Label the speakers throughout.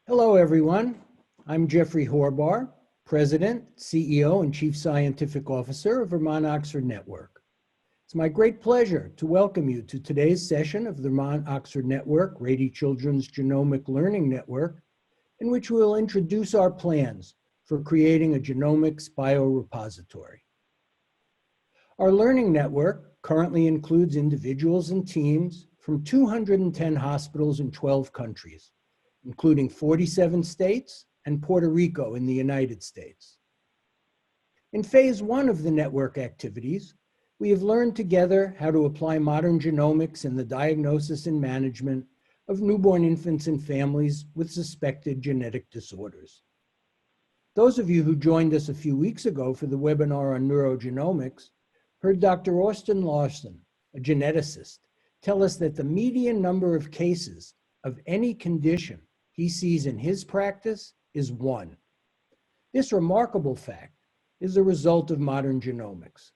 Speaker 1: Hello, everyone. I'm Jeffrey Horbar, President, CEO, and Chief Scientific Officer of Vermont Oxford Network. It's my great pleasure to welcome you to today's session of the Vermont Oxford Network, Rady Children's Genomic Learning Network, in which we'll introduce our plans for creating a genomics biorepository. Our learning network currently includes individuals and teams from 210 hospitals in 12 countries, including 47 states and Puerto Rico in the United States. In phase one of the network activities, we have learned together how to apply modern genomics in the diagnosis and management of newborn infants and families with suspected genetic disorders. Those of you who joined us a few weeks ago for the webinar on neurogenomics heard Dr. Austin Larson, a geneticist, tell us that the median number of cases of any condition he sees in his practice is 1. This remarkable fact is a result of modern genomics.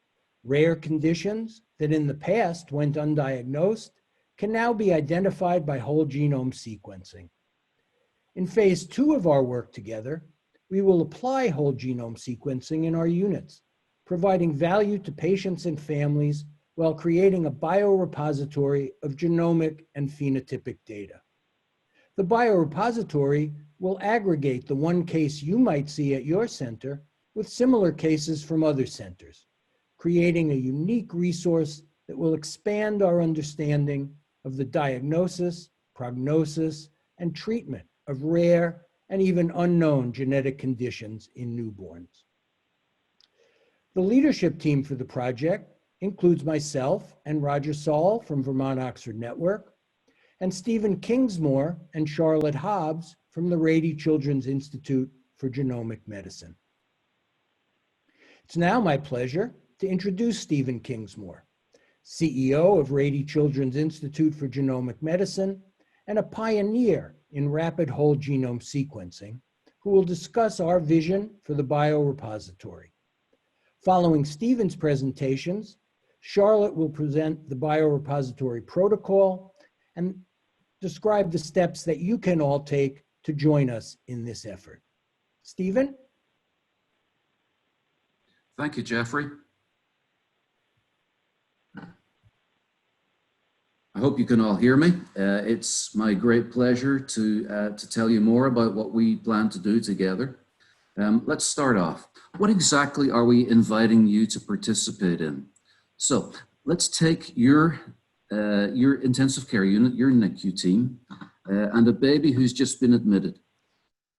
Speaker 1: Rare conditions that in the past went undiagnosed can now be identified by whole genome sequencing. In phase 2 of our work together, we will apply whole genome sequencing in our units, providing value to patients and families while creating a biorepository of genomic and phenotypic data. The biorepository will aggregate the one case you might see at your center with similar cases from other centers, creating a unique resource that will expand our understanding of the diagnosis, prognosis, and treatment of rare and even unknown genetic conditions in newborns. The leadership team for the project includes myself and Roger Saul from Vermont Oxford Network, and Stephen Kingsmore and Charlotte Hobbs from the Rady Children's Institute for Genomic Medicine. It's now my pleasure to introduce Stephen Kingsmore, CEO of Rady Children's Institute for Genomic Medicine and a pioneer in rapid whole genome sequencing, who will discuss our vision for the biorepository. Following Stephen's presentations, Charlotte will present the biorepository protocol and describe the steps that you can all take to join us in this effort. Stephen?
Speaker 2: Thank you, Jeffrey. I hope you can all hear me. It's my great pleasure to tell you more about what we plan to do together. Let's start off. What exactly are we inviting you to participate in? So let's take your intensive care unit, your NICU team, and a baby who's just been admitted.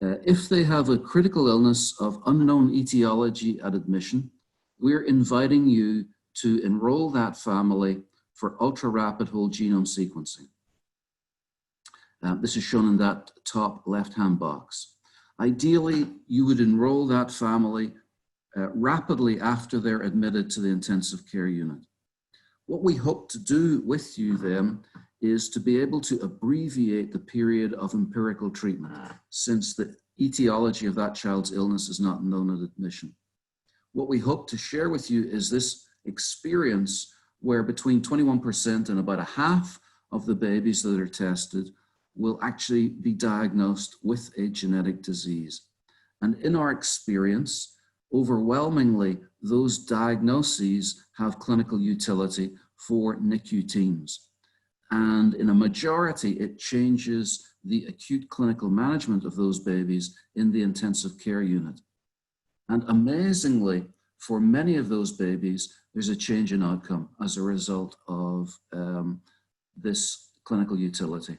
Speaker 2: If they have a critical illness of unknown etiology at admission, we're inviting you to enroll that family for ultra-rapid whole genome sequencing. This is shown in that top left-hand box. Ideally, you would enroll that family rapidly after they're admitted to the intensive care unit. What we hope to do with you then is to be able to abbreviate the period of empirical treatment, since the etiology of that child's illness is not known at admission. What we hope to share with you is this experience where between 21% and about a half of the babies that are tested will actually be diagnosed with a genetic disease. And in our experience, overwhelmingly, those diagnoses have clinical utility for NICU teams. And in a majority, it changes the acute clinical management of those babies in the intensive care unit. And amazingly, for many of those babies, there's a change in outcome as a result of this clinical utility.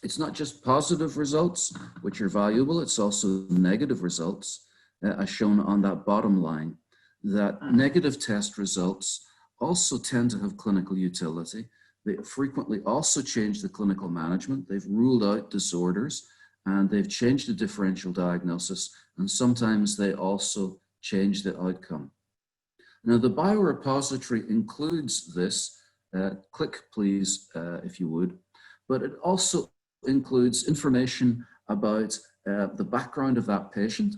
Speaker 2: It's not just positive results, which are valuable, it's also negative results, as shown on that bottom line, that negative test results also tend to have clinical utility. They frequently also change the clinical management. They've ruled out disorders and they've changed the differential diagnosis, and sometimes they also change the outcome. Now, the biorepository includes this, click please if you would, but it also includes information about the background of that patient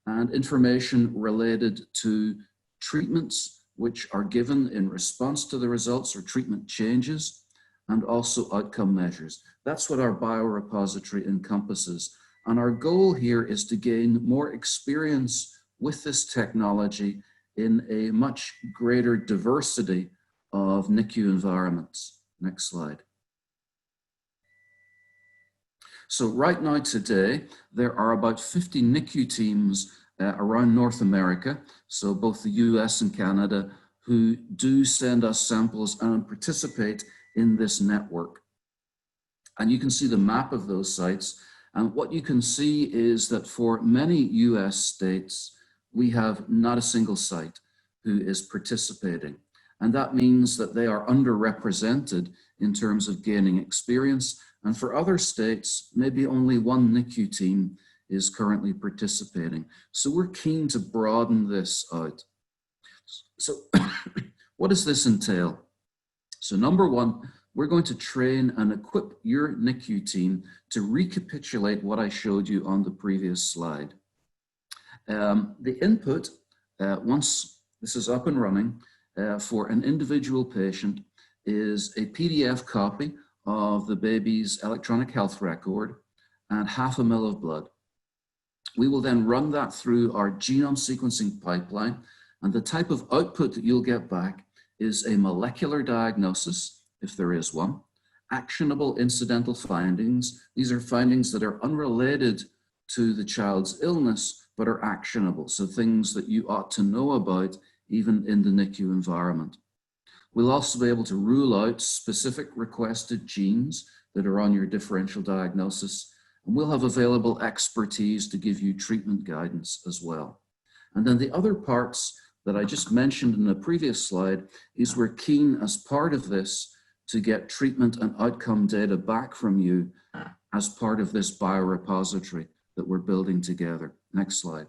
Speaker 2: and information related to treatments which are given in response to the results or treatment changes, and also outcome measures. That's what our biorepository encompasses. And our goal here is to gain more experience with this technology in a much greater diversity of NICU environments. Next slide. So right now today, there are about 50 NICU teams around North America, so both the US and Canada, who do send us samples and participate in this network. And you can see the map of those sites. And what you can see is that for many US states, we have not a single site who is participating. And that means that they are underrepresented in terms of gaining experience. And for other states, maybe only one NICU team is currently participating. So we're keen to broaden this out. So what does this entail? So number one, we're going to train and equip your NICU team to recapitulate what I showed you on the previous slide. The input, once this is up and running, for an individual patient is a PDF copy of the baby's electronic health record and 0.5 ml of blood. We will then run that through our genome sequencing pipeline, and the type of output that you'll get back is a molecular diagnosis, if there is one, actionable incidental findings. These are findings that are unrelated to the child's illness, but are actionable, so things that you ought to know about even in the NICU environment. We'll also be able to rule out specific requested genes that are on your differential diagnosis, and we'll have available expertise to give you treatment guidance as well. And then the other parts that I just mentioned in the previous slide is we're keen as part of this to get treatment and outcome data back from you as part of this biorepository that we're building together. Next slide.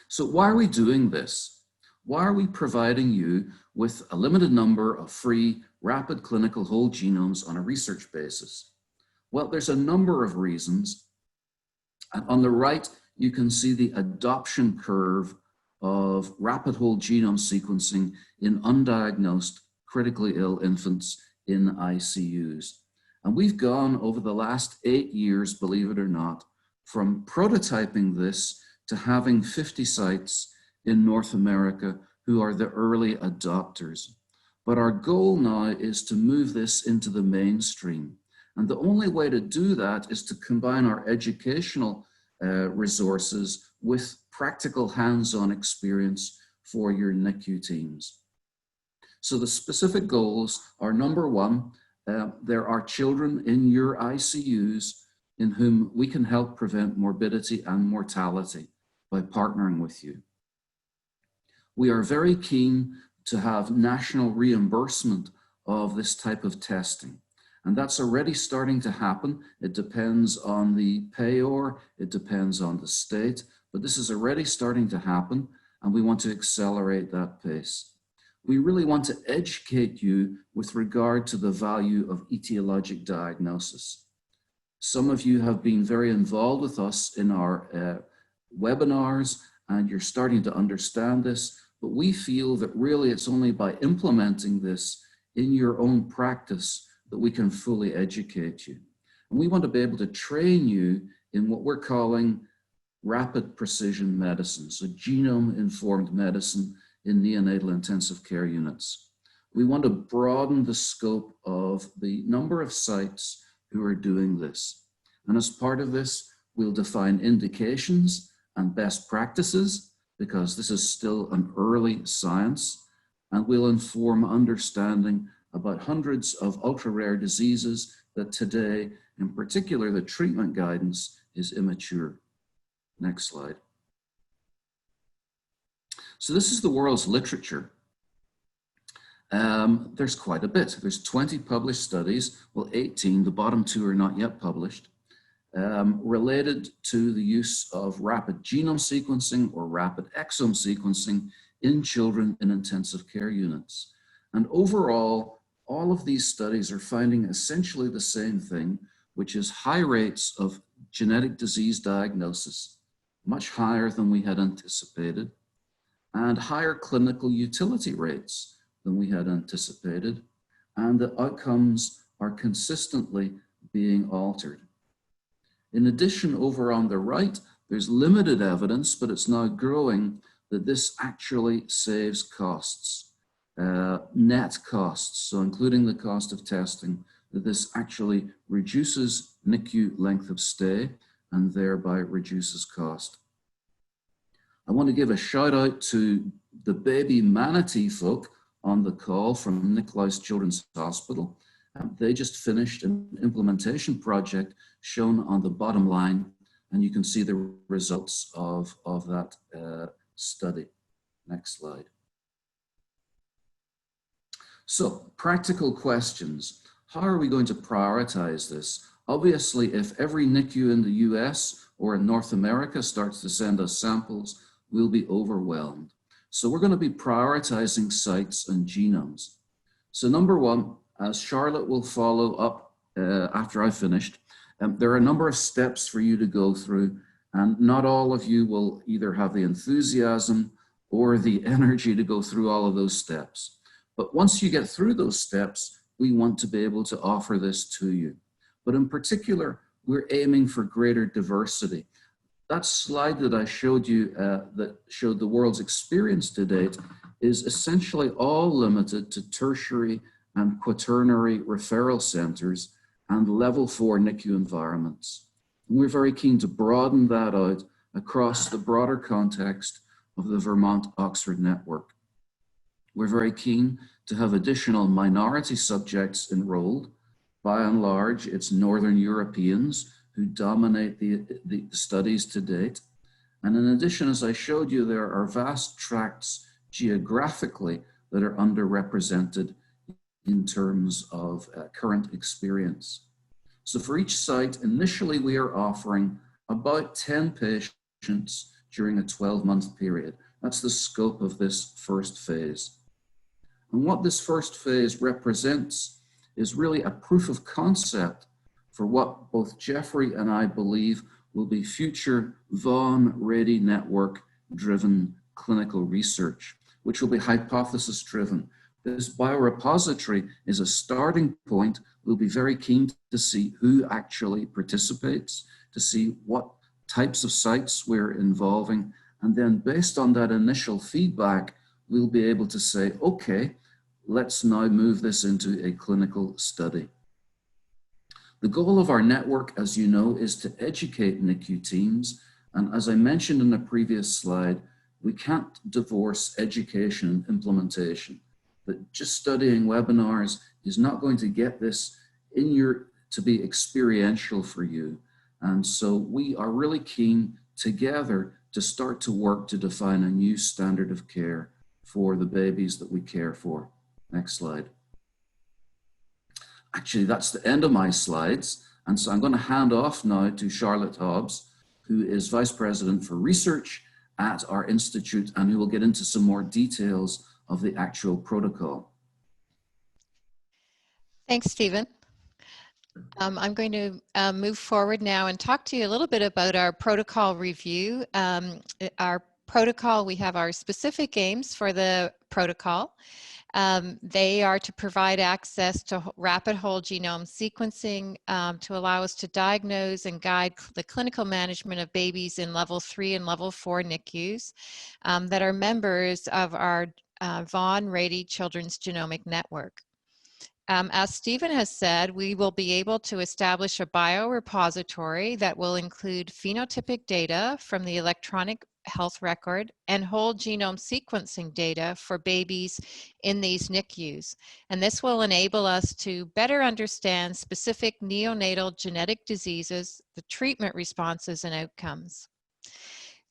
Speaker 2: So why are we doing this? Why are we providing you with a limited number of free, rapid clinical whole genomes on a research basis? Well, there's a number of reasons. And on the right, you can see the adoption curve of rapid whole genome sequencing in undiagnosed critically ill infants in ICUs. And we've gone over the last 8 years, believe it or not, from prototyping this to having 50 sites in North America who are the early adopters. But our goal now is to move this into the mainstream. And the only way to do that is to combine our educational resources with practical hands-on experience for your NICU teams. So the specific goals are, number one, there are children in your ICUs in whom we can help prevent morbidity and mortality by partnering with you. We are very keen to have national reimbursement of this type of testing. And that's already starting to happen. It depends on the payor, it depends on the state, but this is already starting to happen, and we want to accelerate that pace. We really want to educate you with regard to the value of etiologic diagnosis. Some of you have been very involved with us in our webinars, and you're starting to understand this, but we feel that really it's only by implementing this in your own practice that we can fully educate you. And we want to be able to train you in what we're calling rapid precision medicine, so genome-informed medicine in neonatal intensive care units. We want to broaden the scope of the number of sites who are doing this. And as part of this, we'll define indications and best practices, because this is still an early science, and we'll inform understanding about hundreds of ultra-rare diseases that today, in particular, the treatment guidance is immature. Next slide. So this is the world's literature. There's quite a bit. There's 20 published studies, well, 18, the bottom 2 are not yet published, related to the use of rapid genome sequencing or rapid exome sequencing in children in intensive care units. And overall, all of these studies are finding essentially the same thing, which is high rates of genetic disease diagnosis, much higher than we had anticipated, and higher clinical utility rates than we had anticipated, and the outcomes are consistently being altered. In addition, over on the right, there's limited evidence, but it's now growing, that this actually saves costs, net costs, so including the cost of testing, that this actually reduces NICU length of stay and thereby reduces cost. I want to give a shout out to the baby manatee folk on the call from Nicklaus Children's Hospital. They just finished an implementation project shown on the bottom line, and you can see the results of that study. Next slide. So, practical questions. How are we going to prioritize this? Obviously, if every NICU in the US or in North America starts to send us samples, we'll be overwhelmed. So we're going to be prioritizing sites and genomes. So number one, as Charlotte will follow up after I've finished, there are a number of steps for you to go through, and not all of you will either have the enthusiasm or the energy to go through all of those steps. But once you get through those steps, we want to be able to offer this to you. But in particular, we're aiming for greater diversity. That slide that I showed you that showed the world's experience to date is essentially all limited to tertiary and quaternary referral centers and level 4 NICU environments. And we're very keen to broaden that out across the broader context of the Vermont-Oxford network. We're very keen to have additional minority subjects enrolled. By and large, it's Northern Europeans who dominate the studies to date. And in addition, as I showed you, there are vast tracts geographically that are underrepresented in terms of current experience. So for each site, initially we are offering about 10 patients during a 12-month period. That's the scope of this first phase. And what this first phase represents is really a proof of concept for what both Jeffrey and I believe will be future Vaughan-Rady network-driven clinical research, which will be hypothesis-driven. This biorepository is a starting point. We'll be very keen to see who actually participates, to see what types of sites we're involving, and then based on that initial feedback, we'll be able to say, okay, let's now move this into a clinical study. The goal of our network, as you know, is to educate NICU teams. And as I mentioned in the previous slide, we can't divorce education and implementation. That just studying webinars is not going to get this to be experiential for you. And so we are really keen together to start to work to define a new standard of care for the babies that we care for. Next slide. Actually, that's the end of my slides. And so I'm going to hand off now to Charlotte Hobbs, who is Vice President for Research at our Institute, and who will get into some more details of the actual protocol.
Speaker 3: Thanks, Stephen. I'm going to move forward now and talk to you a little bit about our protocol review. Our protocol, we have our specific aims for the protocol. They are to provide access to rapid whole genome sequencing to allow us to diagnose and guide the clinical management of babies in level 3 and level 4 NICUs that are members of our Vaughan-Rady Children's Genomic Network. As Stephen has said, we will be able to establish a biorepository that will include phenotypic data from the electronic health record and whole genome sequencing data for babies in these NICUs. And this will enable us to better understand specific neonatal genetic diseases, the treatment responses and outcomes.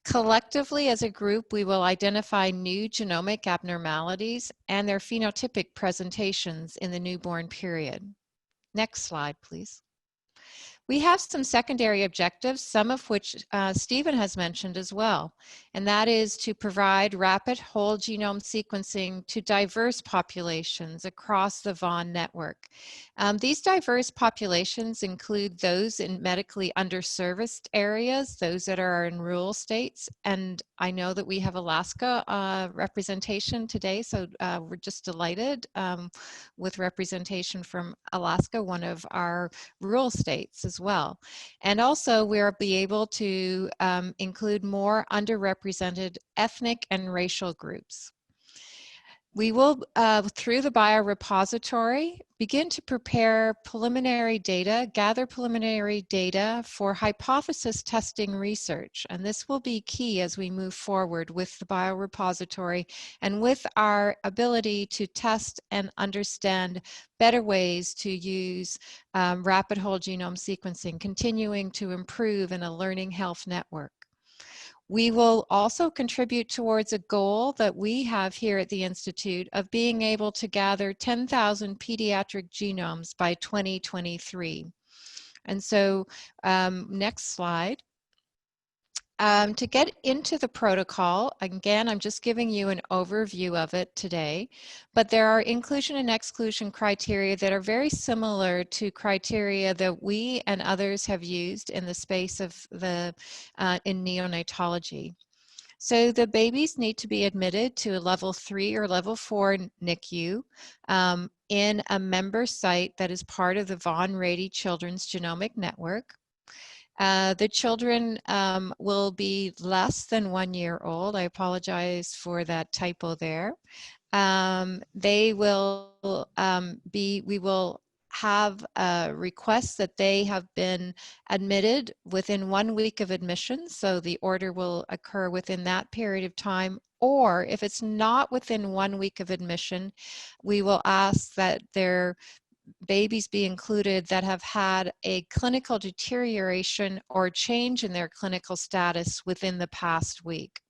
Speaker 3: Collectively, as a group, we will identify new genomic abnormalities and their phenotypic presentations in the newborn period. Next slide, please. We have some secondary objectives, some of which Stephen has mentioned as well, and that is to provide rapid whole genome sequencing to diverse populations across the Vaughan network. These diverse populations include those in medically underserviced areas, those that are in rural states, and I know that we have Alaska representation today, so we're just delighted with representation from Alaska, one of our rural states. States as well. And also we'll be able to include more underrepresented ethnic and racial groups. We will, through the Biorepository, begin to prepare preliminary data, gather preliminary data for hypothesis testing research. And this will be key as we move forward with the Biorepository and with our ability to test and understand better ways to use rapid whole genome sequencing, continuing to improve in a learning health network. We will also contribute towards a goal that we have here at the Institute of being able to gather 10,000 pediatric genomes by 2023. And so, next slide. To get into the protocol, again, I'm just giving you an overview of it today, but there are inclusion and exclusion criteria that are very similar to criteria that we and others have used in the space of the in neonatology. So the babies need to be admitted to a level 3 or level 4 NICU in a member site that is part of the Rady Children's Genomic Network. The children will be less than 1 year old. I apologize for that typo there. They will we will have requests that they have been admitted within 1 week of admission, so the order will occur within that period of time. Or if it's not within 1 week of admission, we will ask that their babies be included that have had a clinical deterioration or change in their clinical status within the past week.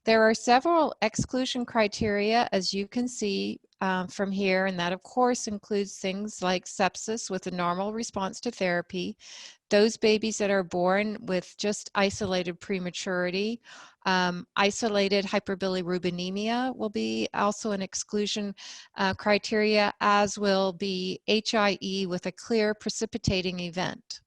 Speaker 3: There are several exclusion criteria, as you can see from here, and that of course includes things like sepsis with a normal response to therapy, those babies that are born with just isolated prematurity, isolated hyperbilirubinemia will be also an exclusion criteria, as will be HIE with a clear precipitating event.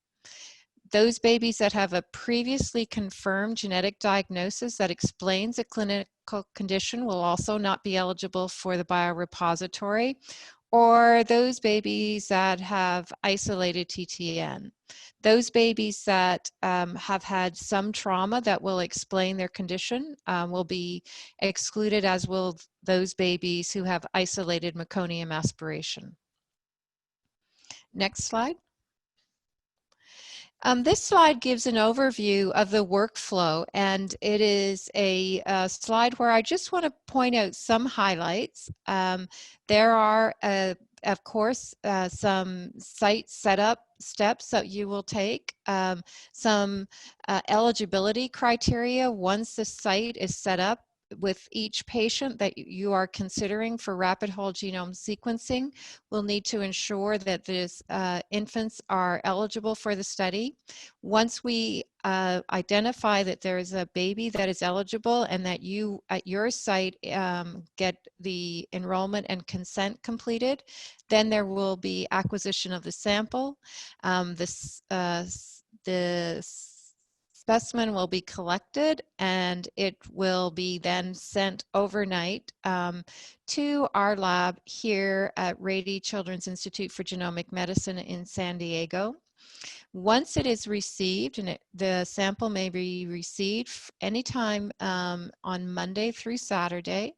Speaker 3: Those babies that have a previously confirmed genetic diagnosis that explains a clinical condition will also not be eligible for the Biorepository, or those babies that have isolated TTN. Those babies that have had some trauma that will explain their condition will be excluded, as will those babies who have isolated meconium aspiration. Next slide. This slide gives an overview of the workflow, and it is a slide where I just want to point out some highlights. There are, of course, some site setup steps that you will take, some eligibility criteria once the site is set up with each patient that you are considering for rapid whole genome sequencing. We'll need to ensure that these infants are eligible for the study. Once we identify that there is a baby that is eligible and that you at your site get the enrollment and consent completed, then there will be acquisition of the sample. The specimen will be collected and it will be then sent overnight to our lab here at Rady Children's Institute for Genomic Medicine in San Diego. Once it is received, and the sample may be received anytime on Monday through Saturday,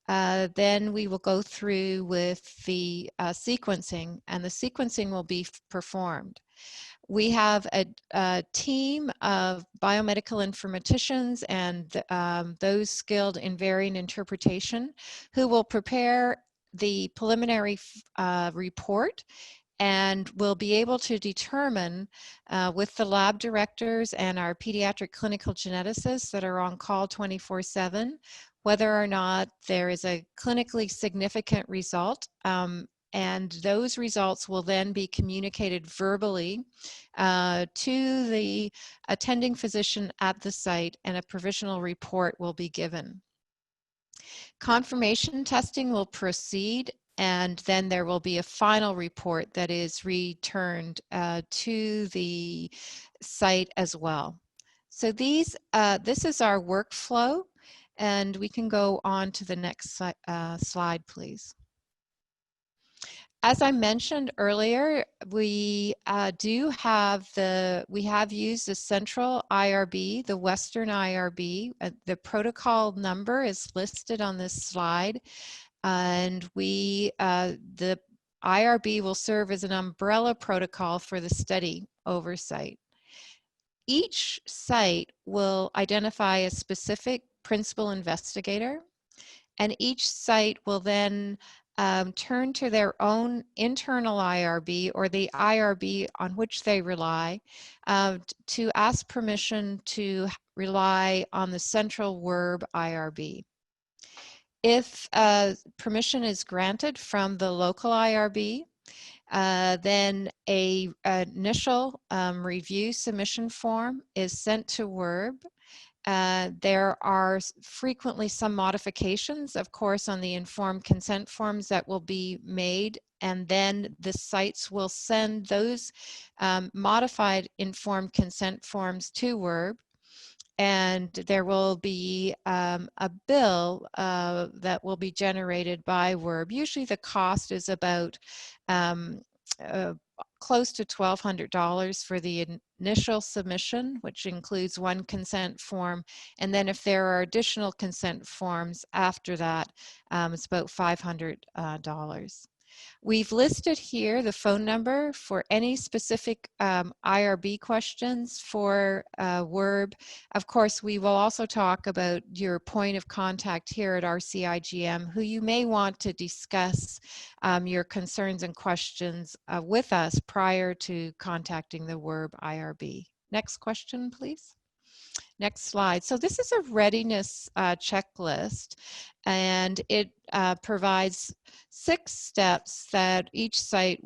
Speaker 3: then we will go through with the sequencing, and the sequencing will be performed. We have a team of biomedical informaticians and those skilled in variant interpretation who will prepare the preliminary report, and we'll be able to determine with the lab directors and our pediatric clinical geneticists that are on call 24/7 whether or not there is a clinically significant result. And those results will then be communicated verbally to the attending physician at the site, and a provisional report will be given. Confirmation testing will proceed, and then there will be a final report that is returned to the site as well. So this is our workflow, and we can go on to the next slide, please. As I mentioned earlier, we have used the central IRB, the Western IRB. The protocol number is listed on this slide, and the IRB will serve as an umbrella protocol for the study oversight. Each site will identify a specific principal investigator, and each site will then turn to their own internal IRB or the IRB on which they rely to ask permission to rely on the central WERB IRB. If permission is granted from the local IRB, then an initial review submission form is sent to WERB. There are frequently some modifications, of course, on the informed consent forms that will be made, and then the sites will send those modified informed consent forms to WERB, and there will be a bill that will be generated by WERB. Usually the cost is about close to $1,200 for the initial submission, which includes one consent form. And then if there are additional consent forms after that, it's about $500. We've listed here the phone number for any specific IRB questions for WERB. Of course, we will also talk about your point of contact here at RCIGM, who you may want to discuss your concerns and questions with us prior to contacting the WERB IRB. Next question, please. Next slide. So this is a readiness checklist, and it provides 6 steps that each site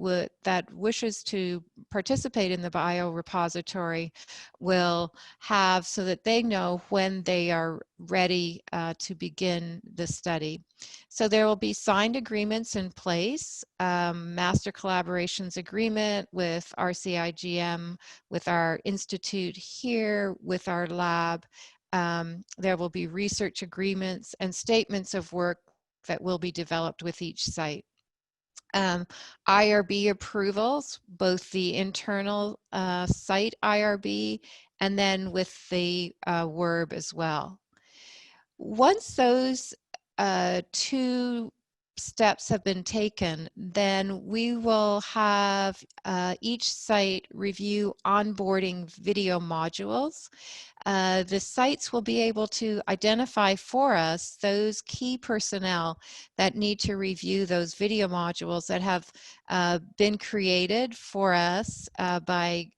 Speaker 3: that wishes to participate in the biorepository will have so that they know when they are ready to begin the study. So there will be signed agreements in place, master collaborations agreement with RCIGM, with our institute here, with our lab. There will be research agreements and statements of work that will be developed with each site. IRB approvals, both the internal site IRB and then with the WERB as well. Once those 2 steps have been taken, then we will have each site review onboarding video modules. The sites will be able to identify for us those key personnel that need to review those video modules that have been created for us by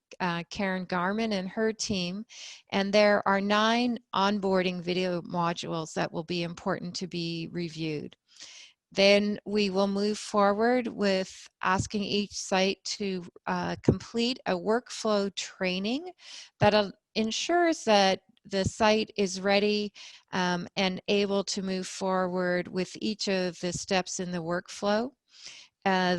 Speaker 3: Karen Garman and her team. And there are 9 onboarding video modules that will be important to be reviewed. Then we will move forward with asking each site to complete a workflow training that ensures that the site is ready and able to move forward with each of the steps in the workflow.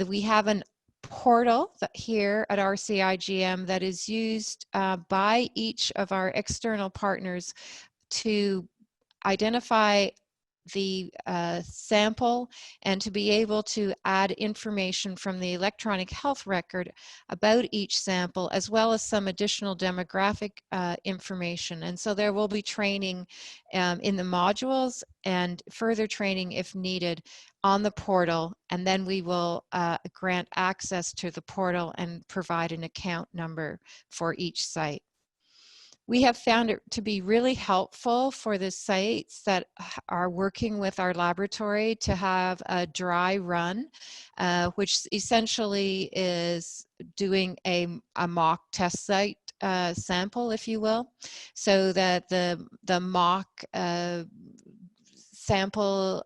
Speaker 3: We have an portal here at RCIGM that is used by each of our external partners to identify the sample and to be able to add information from the electronic health record about each sample, as well as some additional demographic information. And so there will be training in the modules and further training if needed on the portal, and then we will grant access to the portal and provide an account number for each site. We have found it to be really helpful for the sites that are working with our laboratory to have a dry run, which essentially is doing a mock test site sample, if you will, so that the mock sample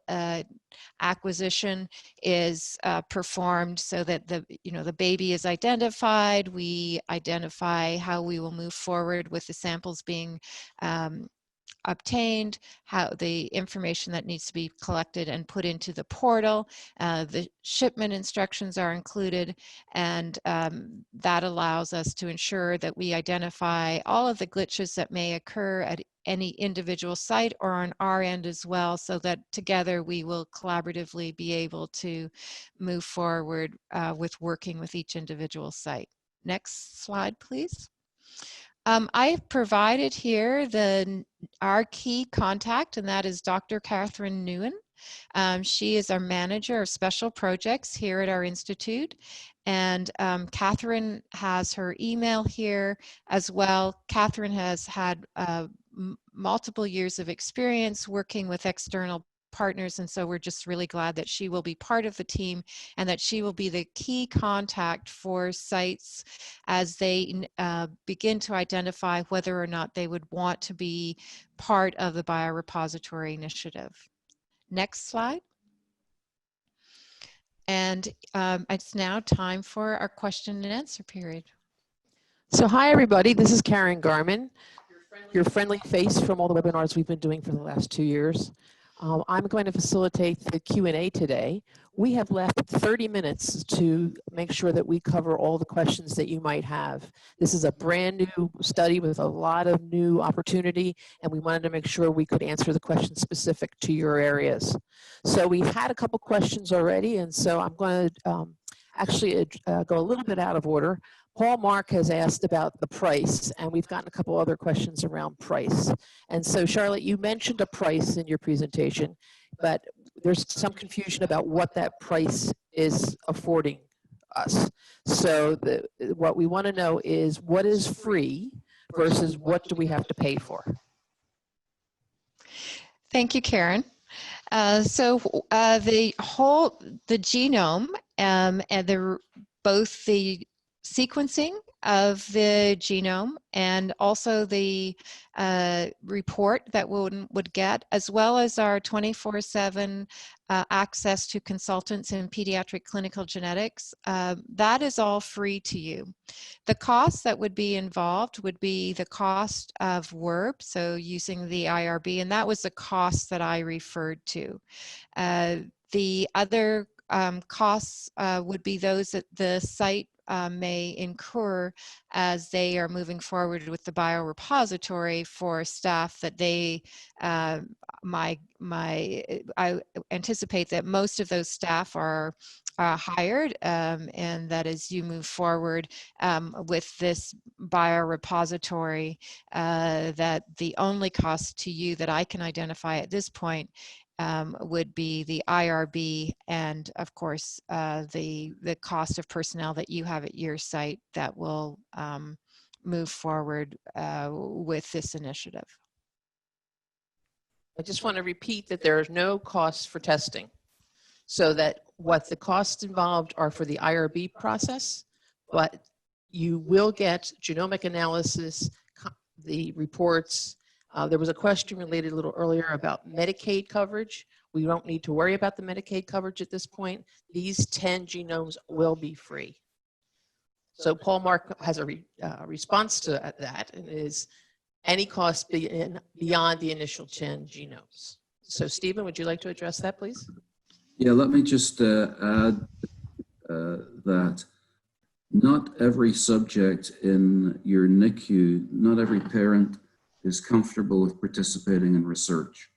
Speaker 3: acquisition is performed so that the baby is identified. We identify how we will move forward with the samples being obtained, how the information that needs to be collected and put into the portal. The shipment instructions are included, and that allows us to ensure that we identify all of the glitches that may occur at any individual site or on our end as well, so that together we will collaboratively be able to move forward with working with each individual site. Next slide, please. I've provided here our key contact, and that is Dr. Catherine Nguyen. She is our manager of special projects here at our institute, and Catherine has her email here as well. Catherine has had multiple years of experience working with external partners, and so we're just really glad that she will be part of the team and that she will be the key contact for sites as they begin to identify whether or not they would want to be part of the Biorepository initiative. Next slide. And it's now time for our question and answer period.
Speaker 4: So hi everybody, this is Karen Garman, your friendly face from all the webinars we've been doing for the last 2 years. I'm going to facilitate the Q&A today. We have left 30 minutes to make sure that we cover all the questions that you might have. This is a brand new study with a lot of new opportunity, and we wanted to make sure we could answer the questions specific to your areas. So we've had a couple questions already, and so I'm going to actually go a little bit out of order. Paul Mark has asked about the price, and we've gotten a couple other questions around price. And so Charlotte, you mentioned a price in your presentation, but there's some confusion about what that price is affording us. So what we want to know is what is free versus what do we have to pay for?
Speaker 3: Thank you, Karen. The genome and both the sequencing of the genome and also the report that one would get, as well as our 24/7 access to consultants in pediatric clinical genetics, that is all free to you. The cost that would be involved would be the cost of WERB, so using the IRB, and that was the cost that I referred to. The other costs would be those that the site may incur as they are moving forward with the biorepository for staff that they, I anticipate that most of those staff are hired, and that as you move forward with this biorepository, that the only cost to you that I can identify at this point would be the IRB and, of course, the cost of personnel that you have at your site that will move forward with this initiative.
Speaker 4: I just want to repeat that there are no costs for testing. So that what the costs involved are for the IRB process, but you will get genomic analysis, the reports. There was a question related a little earlier about Medicaid coverage. We don't need to worry about the Medicaid coverage at this point. These 10 genomes will be free. So Paul Mark has a response to that, and is any cost beyond the initial 10 genomes. So Stephen, would you like to address that, please?
Speaker 2: Yeah, let me just add that not every subject in your NICU, not every parent is comfortable with participating in research.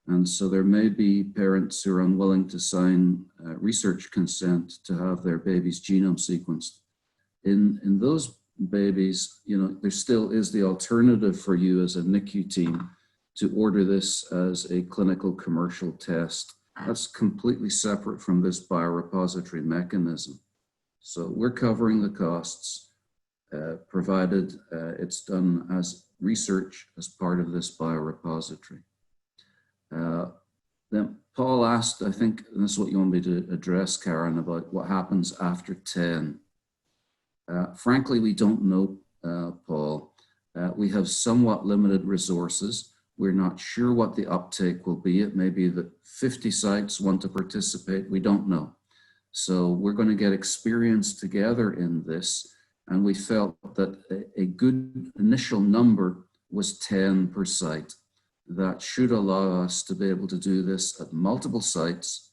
Speaker 2: And so there may be parents who are unwilling to sign research consent to have their baby's genome sequenced. In those babies, you know, there still is the alternative for you as a NICU team to order this as a clinical commercial test. That's completely separate from this biorepository mechanism. So we're covering the costs, provided it's done as research as part of this biorepository. Then Paul asked, I think, and this is what you want me to address, Karen, about what happens after 10. Frankly, we don't know, Paul. We have somewhat limited resources. We're not sure what the uptake will be. It may be that 50 sites want to participate. We don't know. So we're going to get experience together in this. And we felt that a good initial number was 10 per site. that should allow us to be able to do this at multiple sites.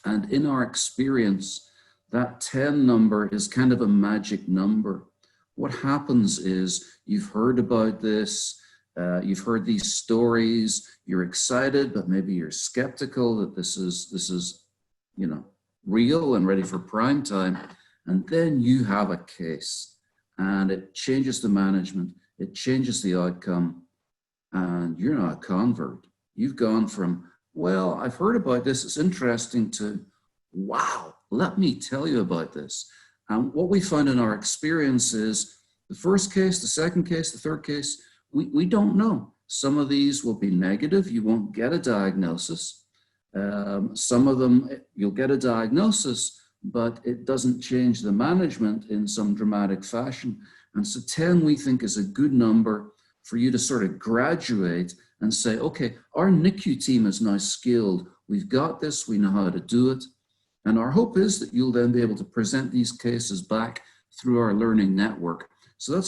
Speaker 2: And in our experience, that 10 number is kind of a magic number. What happens is you've heard about this, you've heard these stories, you're excited, but maybe you're skeptical that this is, you know, real and ready for prime time. And then you have a case and it changes the management, it changes the outcome, and you're not a convert. You've gone from, well, I've heard about this, it's interesting, to, wow, let me tell you about this. And what we found in our experience is the first case, the second case, the third case, we don't know. Some of these will be negative, you won't get a diagnosis. Some of them, you'll get a diagnosis, but it doesn't change the management in some dramatic fashion. And so 10 we think is a good number for you to sort of graduate and say, okay, our NICU team is now skilled. We've got this, we know how to do it. And our hope is that you'll then be able to present these cases back through our learning network. So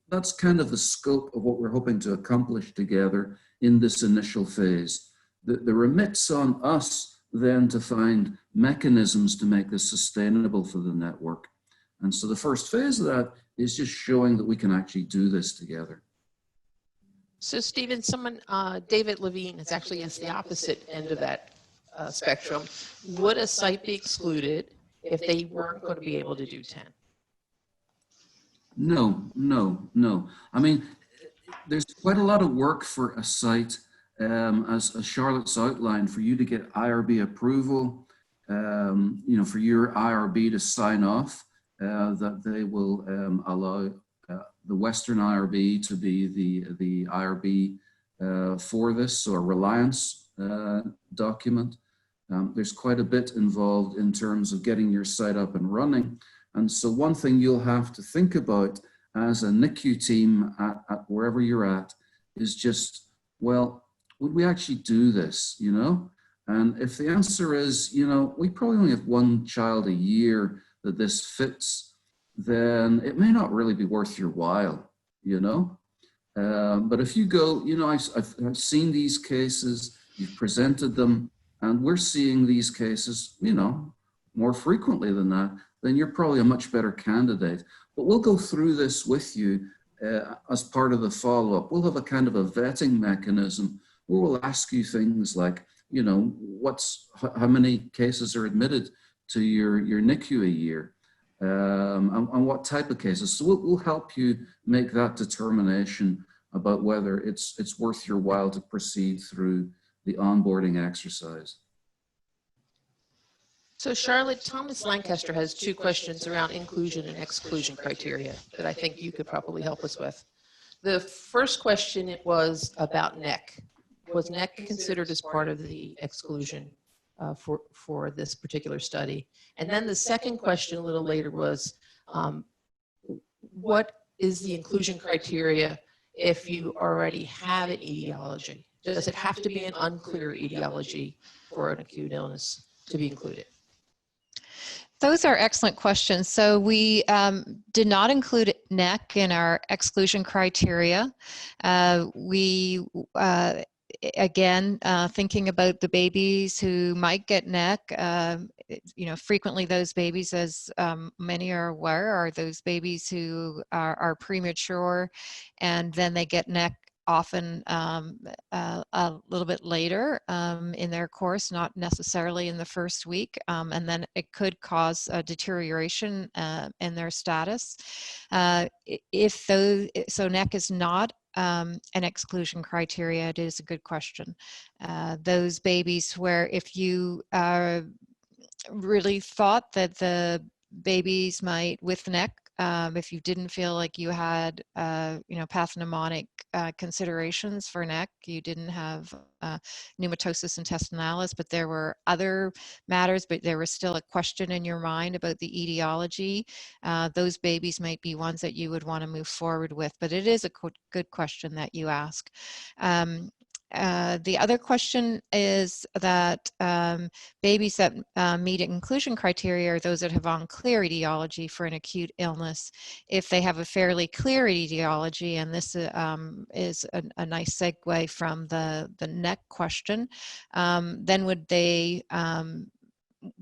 Speaker 2: that's kind of the scope of what we're hoping to accomplish together in this initial phase. The remit's on us then to find mechanisms to make this sustainable for the network. And so the first phase of that is just showing that we can actually do this together.
Speaker 4: So Stephen, David Levine is actually at the opposite end of that spectrum. Would a site be excluded if they weren't going to be able to do 10?
Speaker 2: No. I mean, there's quite a lot of work for a site, as Charlotte's outlined, for you to get IRB approval, you know, for your IRB to sign off, that they will allow the Western IRB to be the IRB for this, or reliance document. There's quite a bit involved in terms of getting your site up and running. And so one thing you'll have to think about as a NICU team at wherever you're at is just, well, would we actually do this, you know? And if the answer is, you know, we probably only have one child a year that this fits, then it may not really be worth your while, you know? But if you go, you know, I've seen these cases, you've presented them, and we're seeing these cases, you know, more frequently than that, then you're probably a much better candidate. But we'll go through this with you as part of the follow-up. We'll have a kind of a vetting mechanism where we'll ask you things like, you know, how many cases are admitted to your NICU a year, and what type of cases. So we'll help you make that determination about whether it's worth your while to proceed through the onboarding exercise.
Speaker 4: So Charlotte, Thomas Lancaster has two questions around inclusion and exclusion criteria that I think you could probably help us with. The first question was about NEC. Was NEC considered as part of the exclusion for this particular study? And then the second question a little later was, what is the inclusion criteria if you already have an etiology? Does it have to be an unclear etiology for an acute illness to be included?
Speaker 3: Those are excellent questions. So we did not include NEC in our exclusion criteria. Again, thinking about the babies who might get NEC, you know, frequently those babies, as many are aware, are those babies who are premature, and then they get NEC often a little bit later in their course, not necessarily in the first week, and then it could cause a deterioration in their status. So NEC is not an exclusion criteria. It is a good question. Those babies where if you really thought that the babies might, with NEC, if you didn't feel like you had, you know, pathognomonic considerations for NEC, you didn't have pneumatosis intestinalis, but there were other matters, but there was still a question in your mind about the etiology, those babies might be ones that you would want to move forward with. But it is a good question that you ask. The other question is that babies that meet inclusion criteria are those that have unclear etiology for an acute illness. If they have a fairly clear etiology, and this is a nice segue from the next question, then would they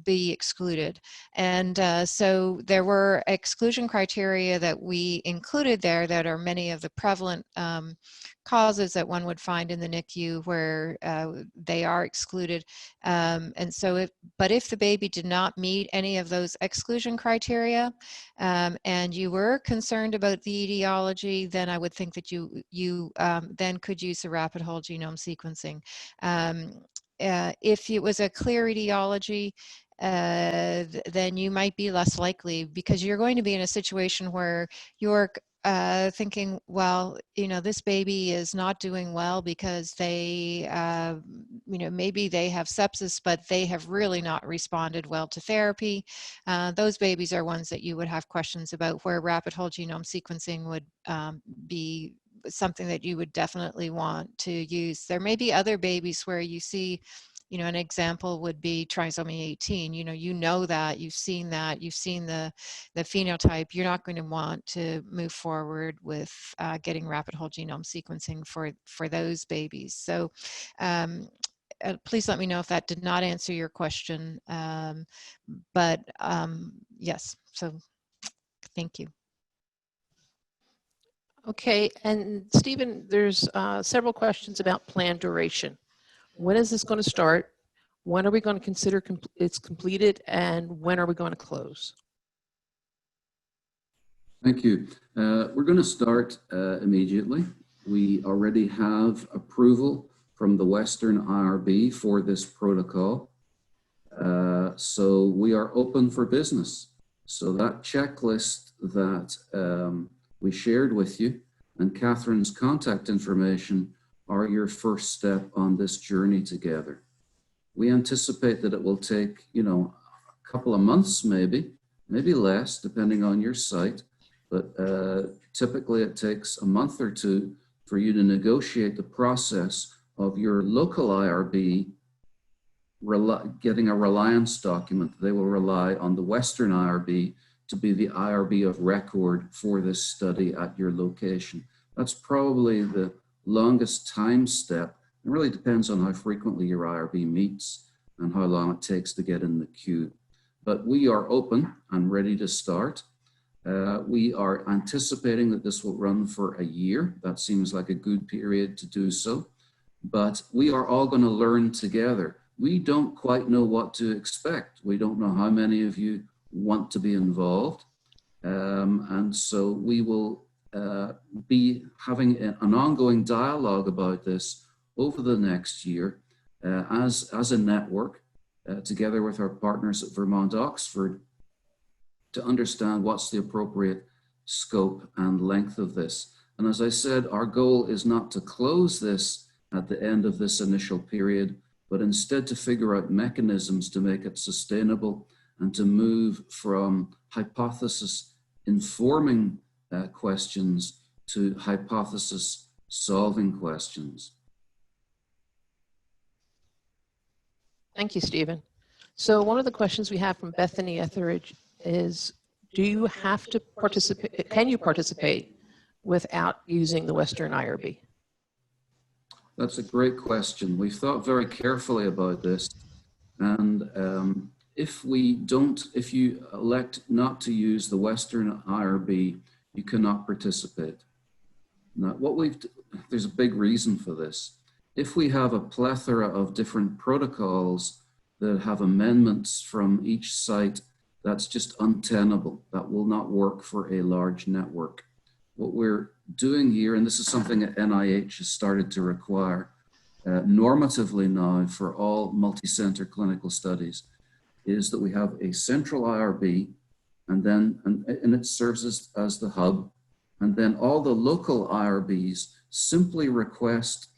Speaker 3: be excluded? And so there were exclusion criteria that we included there that are many of the prevalent causes that one would find in the NICU where they are excluded. And so but if the baby did not meet any of those exclusion criteria and you were concerned about the etiology, then I would think that you then could use the rapid whole genome sequencing. If it was a clear etiology, then you might be less likely, because you're going to be in a situation where you're thinking, well, this baby is not doing well because they, maybe they have sepsis, but they have really not responded well to therapy. Those babies are ones that you would have questions about, where rapid whole genome sequencing would be something that you would definitely want to use. There may be other babies where you see, an example would be trisomy 18. You know that, you've seen the phenotype. You're not going to want to move forward with getting rapid whole genome sequencing for those babies. So please let me know if that did not answer your question. But yes, so thank you.
Speaker 4: Okay, and Stephen, there's several questions about plan duration. When is this going to start? When are we going to consider it's completed? And when are we going to close?
Speaker 2: Thank you. We're going to start immediately. We already have approval from the Western IRB for this protocol. So we are open for business. So that checklist that we shared with you and Catherine's contact information are your first step on this journey together. We anticipate that it will take, a couple of months, maybe less, depending on your site. But typically it takes a month or two for you to negotiate the process of your local IRB getting a reliance document. They will rely on the Western IRB to be the IRB of record for this study at your location. That's probably the longest time step. It really depends on how frequently your IRB meets and how long it takes to get in the queue. But we are open and ready to start. We are anticipating that this will run for a year. That seems like a good period to do so. But we are all going to learn together. We don't quite know what to expect. We don't know how many of you want to be involved. And so we will be having an ongoing dialogue about this over the next year as a network, together with our partners at Vermont Oxford, to understand what's the appropriate scope and length of this. And as I said, our goal is not to close this at the end of this initial period, but instead to figure out mechanisms to make it sustainable and to move from hypothesis informing questions to hypothesis solving questions.
Speaker 4: Thank you, Stephen. So one of the questions we have from Bethany Etheridge is, do you have to participate, can you participate without using the Western IRB?
Speaker 2: That's a great question. We've thought very carefully about this. And if you elect not to use the Western IRB, you cannot participate. Now, there's a big reason for this. If we have a plethora of different protocols that have amendments from each site, that's just untenable. That will not work for a large network. What we're doing here, and this is something that NIH has started to require normatively now for all multi-center clinical studies, is that we have a central IRB, and it serves as the hub, and then all the local IRBs simply request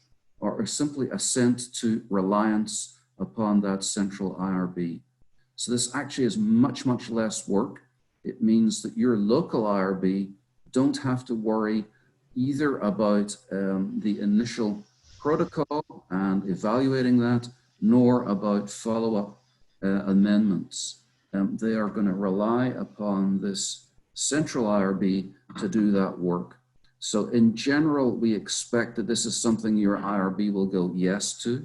Speaker 2: or simply assent to reliance upon that central IRB. So this actually is much, much less work. It means that your local IRB don't have to worry either about the initial protocol and evaluating that, nor about follow-up amendments. They are going to rely upon this central IRB to do that work. So in general, we expect that this is something your IRB will go yes to.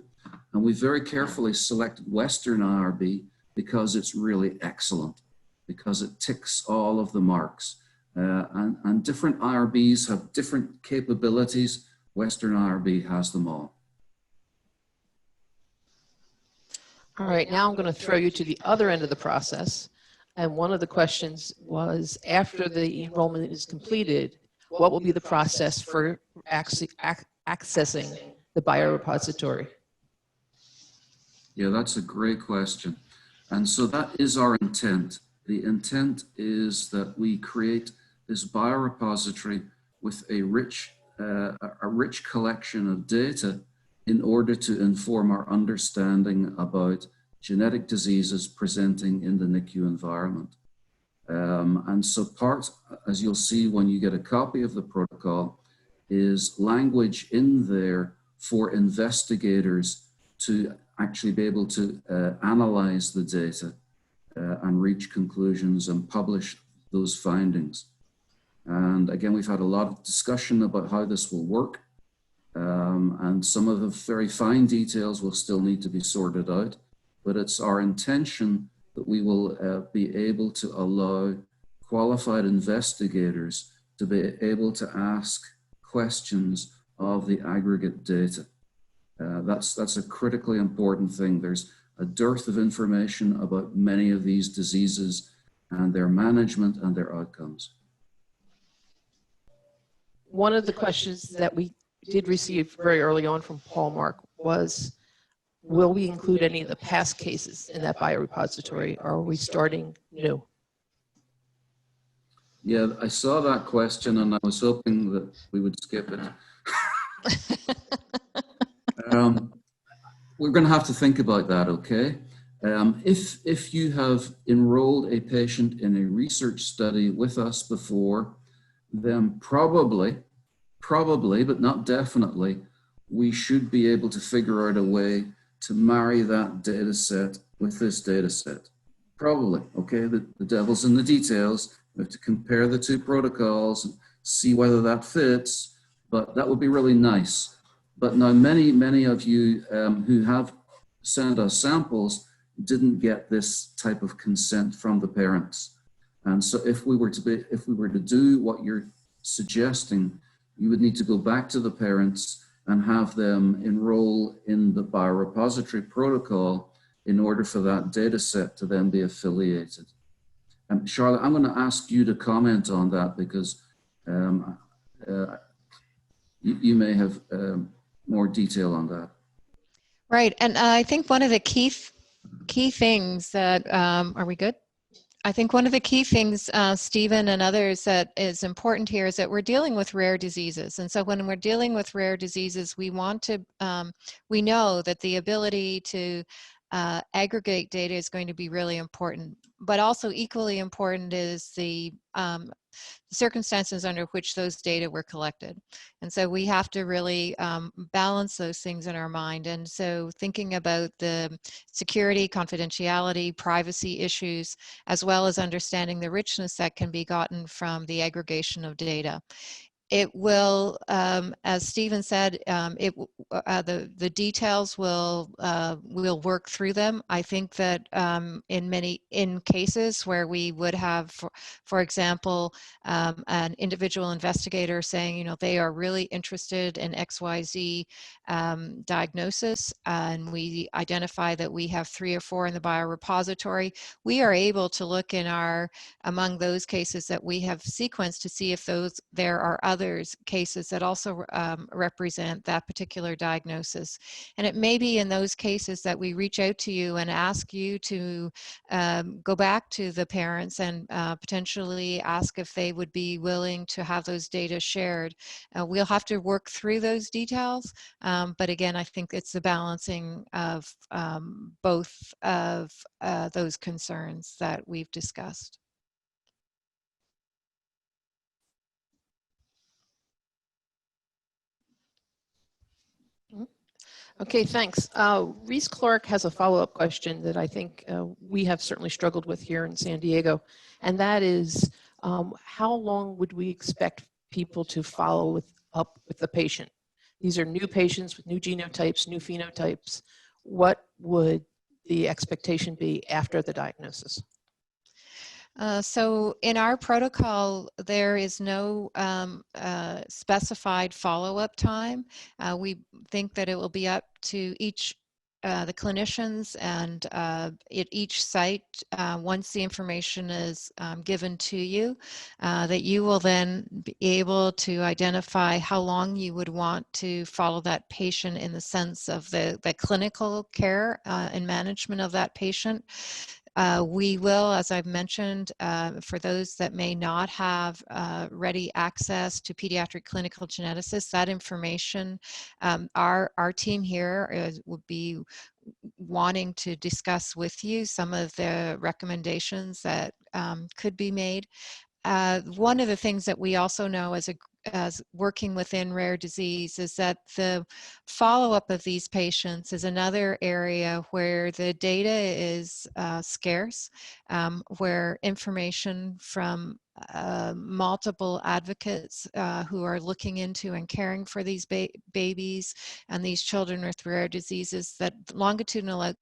Speaker 2: And we very carefully selected Western IRB because it's really excellent, because it ticks all of the marks. And different IRBs have different capabilities. Western IRB has them all.
Speaker 4: All right, now I'm going to throw you to the other end of the process. And one of the questions was, after the enrollment is completed, what will be the process for accessing the biorepository?
Speaker 2: Yeah, that's a great question. And so that is our intent. The intent is that we create this biorepository with a rich collection of data in order to inform our understanding about genetic diseases presenting in the NICU environment. And so part, as you'll see when you get a copy of the protocol, is language in there for investigators to actually be able to analyze the data and reach conclusions and publish those findings. And again, we've had a lot of discussion about how this will work. And some of the very fine details will still need to be sorted out, but it's our intention that we will be able to allow qualified investigators to be able to ask questions of the aggregate data. That's a critically important thing. There's a dearth of information about many of these diseases and their management and their outcomes.
Speaker 4: One of the questions that we did receive very early on from Paul Mark was, will we include any of the past cases in that biorepository, or are we starting new?
Speaker 2: Yeah, I saw that question and I was hoping that we would skip it. We're going to have to think about that, okay? If you have enrolled a patient in a research study with us before, then probably, but not definitely, we should be able to figure out a way to marry that data set with this data set. Probably, okay? The devil's in the details. We have to compare the two protocols and see whether that fits, but that would be really nice. But now many of you who have sent us samples didn't get this type of consent from the parents. And so if we were to do what you're suggesting, you would need to go back to the parents and have them enroll in the biorepository protocol in order for that data set to then be affiliated. Charlotte, I'm going to ask you to comment on that because you may have more detail on that.
Speaker 3: Right, and I think one of the key things that, are we good? I think one of the key things, Stephen and others, that is important here is that we're dealing with rare diseases. And so when we're dealing with rare diseases, we want to, we know that the ability to aggregate data is going to be really important, but also equally important is the circumstances under which those data were collected. And so we have to really balance those things in our mind. And so thinking about the security, confidentiality, privacy issues, as well as understanding the richness that can be gotten from the aggregation of data. It will, as Stephen said, the details will we'll work through them. I think that in cases where we would have, for example, an individual investigator saying, you know, they are really interested in XYZ diagnosis, and we identify that we have 3 or 4 in the biorepository, we are able to look in among those cases that we have sequenced to see if there are other cases that also represent that particular diagnosis. And it may be in those cases that we reach out to you and ask you to go back to the parents and potentially ask if they would be willing to have those data shared. We'll have to work through those details, but again, I think it's the balancing of both of those concerns that we've discussed.
Speaker 4: Okay, thanks. Reese Clark has a follow-up question that I think we have certainly struggled with here in San Diego, and that is, how long would we expect people to follow up with the patient? These are new patients with new genotypes, new phenotypes. What would the expectation be after the diagnosis?
Speaker 3: So in our protocol, there is no specified follow-up time. We think that it will be up to each the clinicians and at each site, once the information is given to you, that you will then be able to identify how long you would want to follow that patient in the sense of the clinical care and management of that patient. We will, as I've mentioned, for those that may not have ready access to pediatric clinical geneticists, that information, our team here would be wanting to discuss with you some of the recommendations that could be made. One of the things that we also know as working within rare disease is that the follow-up of these patients is another area where the data is scarce, where information from multiple advocates who are looking into and caring for these babies and these children with rare diseases, that longitudinal outcomes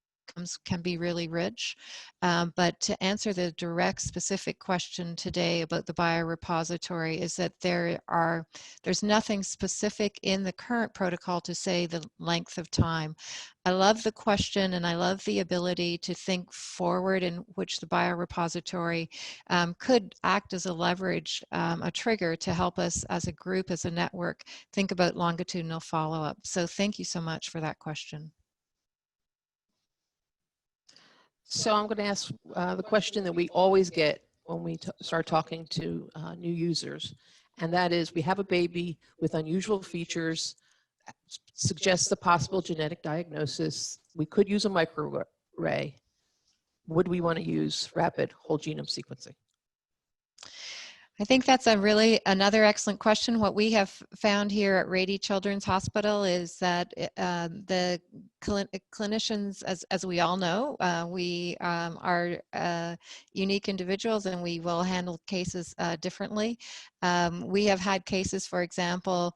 Speaker 3: can be really rich. But to answer the direct specific question today about the biorepository is that there's nothing specific in the current protocol to say the length of time. I love the question, and I love the ability to think forward in which the biorepository could act as a leverage, a trigger to help us as a group, as a network, think about longitudinal follow-up. So thank you so much for that question.
Speaker 4: So I'm going to ask the question that we always get when we start talking to new users, and that is, we have a baby with unusual features, suggests a possible genetic diagnosis. We could use a microarray. Would we want to use rapid whole genome sequencing?
Speaker 3: I think that's another excellent question. What we have found here at Rady Children's Hospital is that the clinicians, as we all know, we are unique individuals, and we will handle cases differently. We have had cases, for example,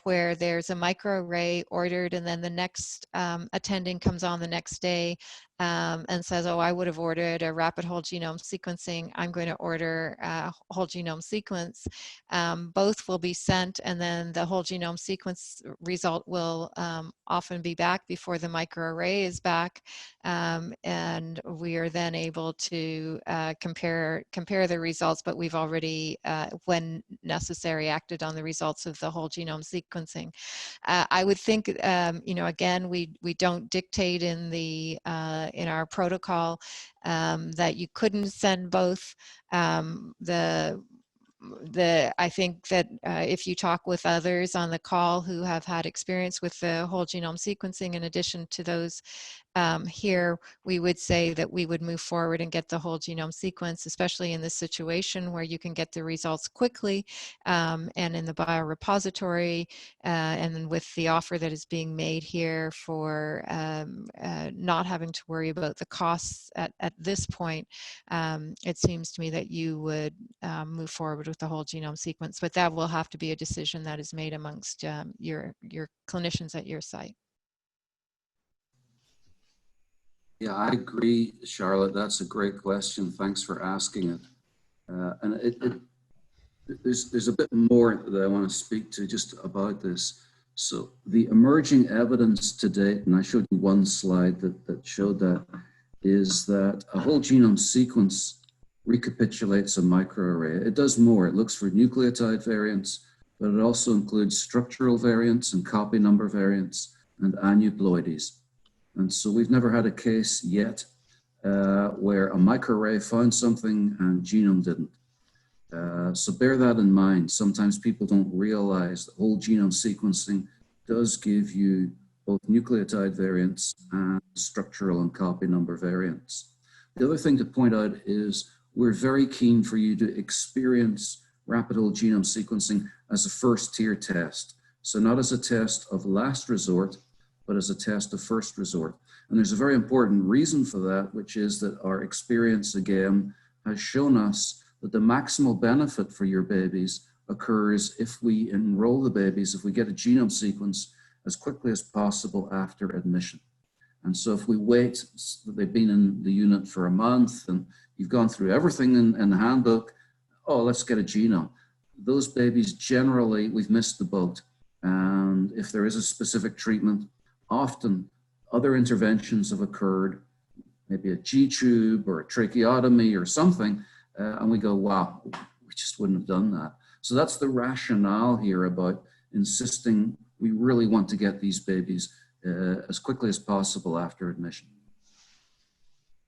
Speaker 3: where there's a microarray ordered, and then the next attending comes on the next day and says, oh, I would have ordered a rapid whole genome sequencing. I'm going to order a whole genome sequence. Both will be sent, and then the whole genome sequence result will often be back before the microarray is back. And we are then able to compare the results, but we've already, when necessary, acted on the results of the whole genome sequencing. I would think, again, we don't dictate in our protocol that you couldn't send both. I think that if you talk with others on the call who have had experience with the whole genome sequencing, in addition to those here, we would say that we would move forward and get the whole genome sequence, especially in this situation where you can get the results quickly, and in the biorepository, and then with the offer that is being made here for not having to worry about the costs at this point, it seems to me that you would move forward with the whole genome sequence, but that will have to be a decision that is made amongst your clinicians at your site.
Speaker 2: Yeah, I agree, Charlotte. That's a great question. Thanks for asking it. And there's a bit more that I want to speak to just about this. So the emerging evidence to date, and I showed you one slide that showed that, is that a whole genome sequence recapitulates a microarray. It does more. It looks for nucleotide variants, but it also includes structural variants and copy number variants and aneuploidies. And so we've never had a case yet where a microarray found something and genome didn't. So bear that in mind. Sometimes people don't realize that whole genome sequencing does give you both nucleotide variants and structural and copy number variants. The other thing to point out is we're very keen for you to experience rapid whole genome sequencing as a first tier test. So not as a test of last resort, but as a test of first resort. And there's a very important reason for that, which is that our experience again has shown us that the maximal benefit for your babies occurs if we enroll the babies, if we get a genome sequence as quickly as possible after admission. And so if we wait, they've been in the unit for a month and you've gone through everything in the handbook, oh, let's get a genome. Those babies generally, we've missed the boat. And if there is a specific treatment, often other interventions have occurred, maybe a G-tube or a tracheotomy or something, and we go, wow, we just wouldn't have done that. So that's the rationale here about insisting we really want to get these babies as quickly as possible after admission.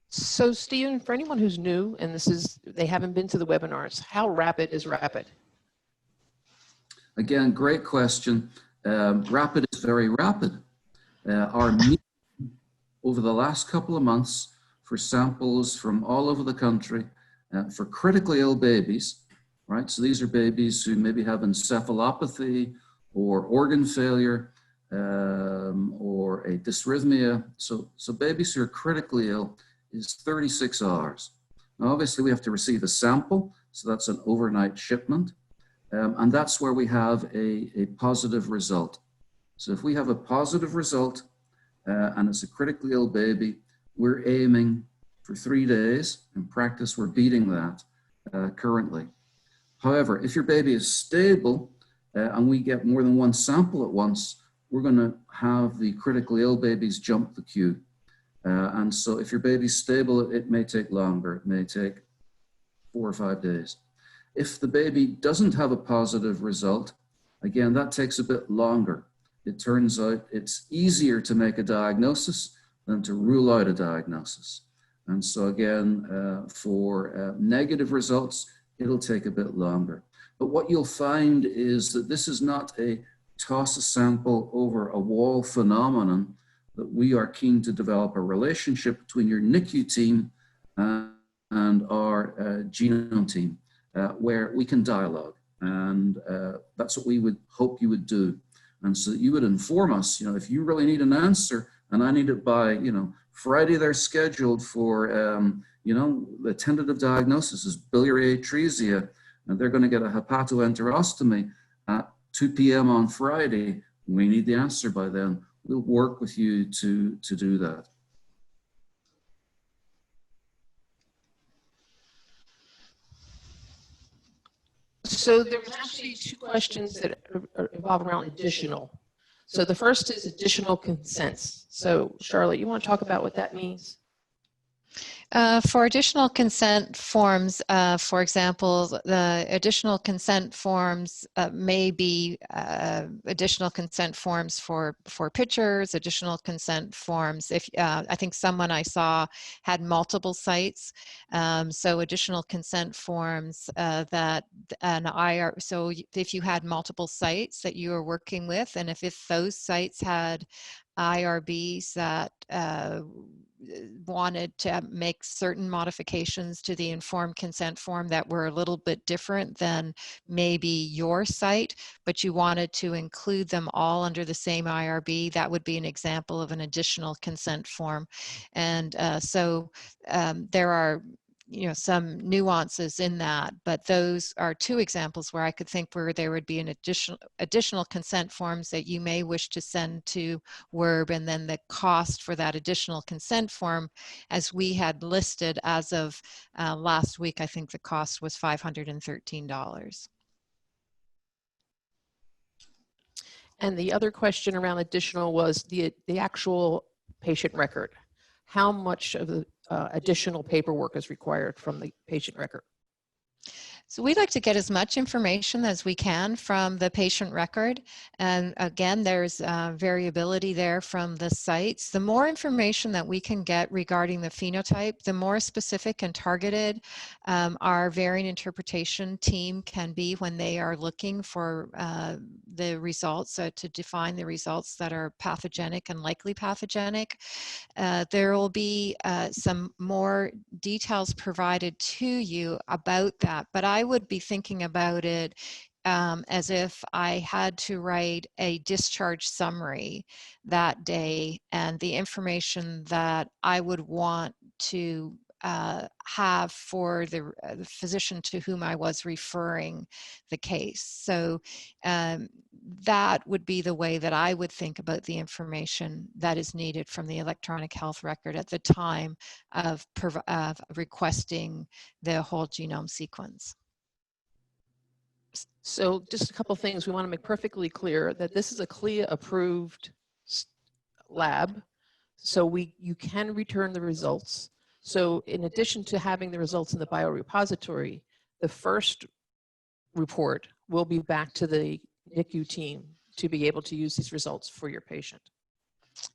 Speaker 4: So Stephen, for anyone who's new and they haven't been to the webinars, how rapid is rapid?
Speaker 2: Again, great question. Rapid is very rapid. Our meeting over the last couple of months for samples from all over the country for critically ill babies, right? So these are babies who maybe have encephalopathy or organ failure or a dysrhythmia. So babies who are critically ill is 36 hours. Now, obviously we have to receive a sample. So that's an overnight shipment. And that's where we have a positive result. So if we have a positive result and it's a critically ill baby, we're aiming for 3 days. In practice, we're beating that currently. However, if your baby is stable and we get more than one sample at once, we're going to have the critically ill babies jump the queue. And so if your baby's stable, it may take longer. It may take 4 or 5 days. If the baby doesn't have a positive result, again, that takes a bit longer. It turns out it's easier to make a diagnosis than to rule out a diagnosis. And so again, for negative results, it'll take a bit longer. But what you'll find is that this is not a toss a sample over a wall phenomenon, that we are keen to develop a relationship between your NICU team and our genome team, where we can dialogue. And that's what we would hope you would do. And so that you would inform us, if you really need an answer and I need it by, Friday they're scheduled for, the tentative diagnosis is biliary atresia, and they're going to get a hepatoenterostomy at 2 p.m. on Friday. We need the answer by then. We'll work with you to do that.
Speaker 4: So there's actually 2 questions that revolve around additional. So the first is additional consents. So Charlotte, you want to talk about what that means?
Speaker 3: For additional consent forms, for example, the additional consent forms may be additional consent forms for pictures, additional consent forms. If I think someone I saw had multiple sites, so additional consent forms so if you had multiple sites that you were working with, and if those sites had IRBs that wanted to make certain modifications to the informed consent form that were a little bit different than maybe your site, but you wanted to include them all under the same IRB, that would be an example of an additional consent form. And so there are some nuances in that, but those are 2 examples where I could think where there would be an additional consent forms that you may wish to send to WERB, and then the cost for that additional consent form, as we had listed as of last week, I think the cost was $513.
Speaker 4: And the other question around additional was the actual patient record. How much of the additional paperwork is required from the patient record?
Speaker 3: So we'd like to get as much information as we can from the patient record. And again, there's variability there from the sites. The more information that we can get regarding the phenotype, the more specific and targeted our variant interpretation team can be when they are looking for the results, to define the results that are pathogenic and likely pathogenic. There will be some more details provided to you about that, but I would be thinking about it as if I had to write a discharge summary that day, and the information that I would want to have for the physician to whom I was referring the case. So that would be the way that I would think about the information that is needed from the electronic health record at the time of requesting the whole genome sequence.
Speaker 4: So just a couple of things we want to make perfectly clear that this is a CLIA approved lab. So you can return the results. So in addition to having the results in the biorepository, the first report will be back to the NICU team to be able to use these results for your patient.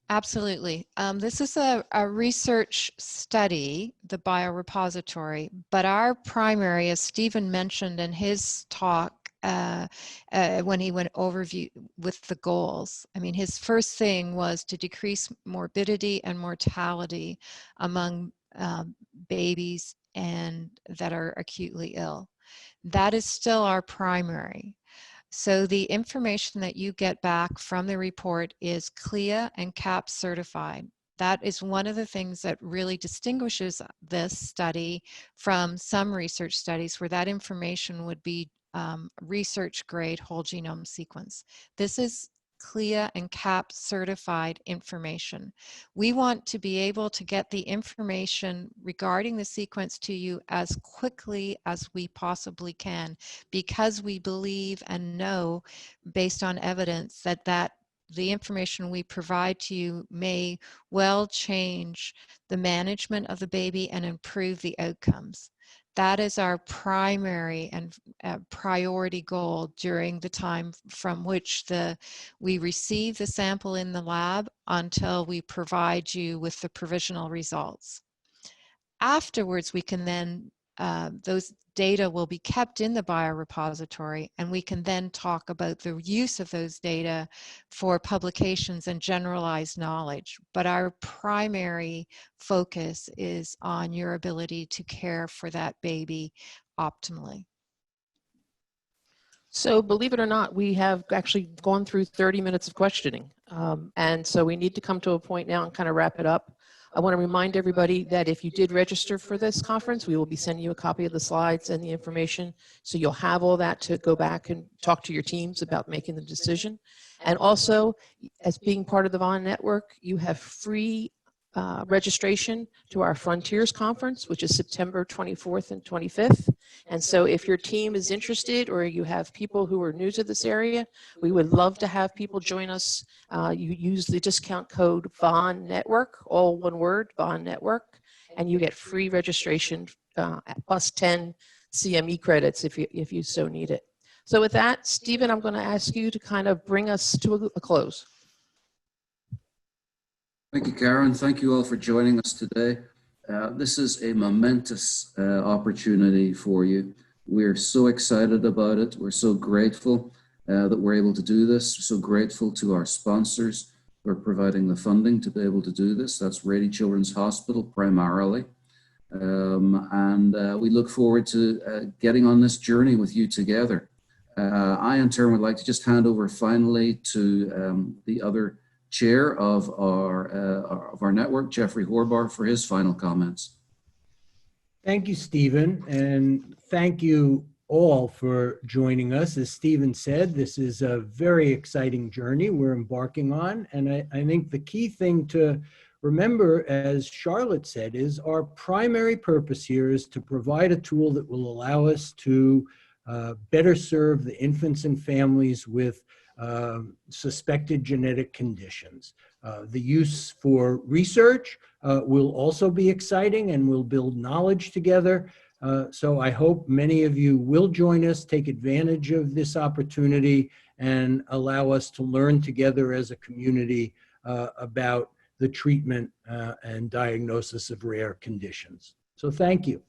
Speaker 3: Absolutely. This is a research study, the biorepository, but our primary, as Stephen mentioned in his talk, when he went overview with the goals. I mean, his first thing was to decrease morbidity and mortality among babies and that are acutely ill. That is still our primary. So the information that you get back from the report is CLIA and CAP certified. That is one of the things that really distinguishes this study from some research studies where that information would be research grade whole genome sequence. This is CLIA and CAP certified information. We want to be able to get the information regarding the sequence to you as quickly as we possibly can, because we believe and know based on evidence that the information we provide to you may well change the management of the baby and improve the outcomes. That is our primary and priority goal during the time from which we receive the sample in the lab until we provide you with the provisional results. Afterwards, we can then, those data will be kept in the biorepository, and we can then talk about the use of those data for publications and generalized knowledge. But our primary focus is on your ability to care for that baby optimally.
Speaker 4: So believe it or not, we have actually gone through 30 minutes of questioning. And so we need to come to a point now and kind of wrap it up. I want to remind everybody that if you did register for this conference, we will be sending you a copy of the slides and the information. So you'll have all that to go back and talk to your teams about making the decision. And also, as being part of the VON network, you have free registration to our Frontiers Conference, which is September 24th and 25th. And so if your team is interested or you have people who are new to this area, we would love to have people join us. You use the discount code VON Network, all one word, VON Network, and you get free registration plus 10 CME credits if you so need it. So with that, Stephen, I'm going to ask you to kind of bring us to a close.
Speaker 2: Thank you, Karen. Thank you all for joining us today. This is a momentous opportunity for you. We're so excited about it. We're so grateful that we're able to do this. We're so grateful to our sponsors for providing the funding to be able to do this. That's Rady Children's Hospital primarily. And we look forward to getting on this journey with you together. I, in turn, would like to just hand over finally to the other chair of our network, Jeffrey Horbar, for his final comments.
Speaker 1: Thank you, Stephen, and thank you all for joining us. As Stephen said, this is a very exciting journey we're embarking on, and I think the key thing to remember, as Charlotte said, is our primary purpose here is to provide a tool that will allow us to better serve the infants and families with suspected genetic conditions. The use for research will also be exciting and will build knowledge together. So I hope many of you will join us, take advantage of this opportunity, and allow us to learn together as a community about the treatment and diagnosis of rare conditions. So thank you.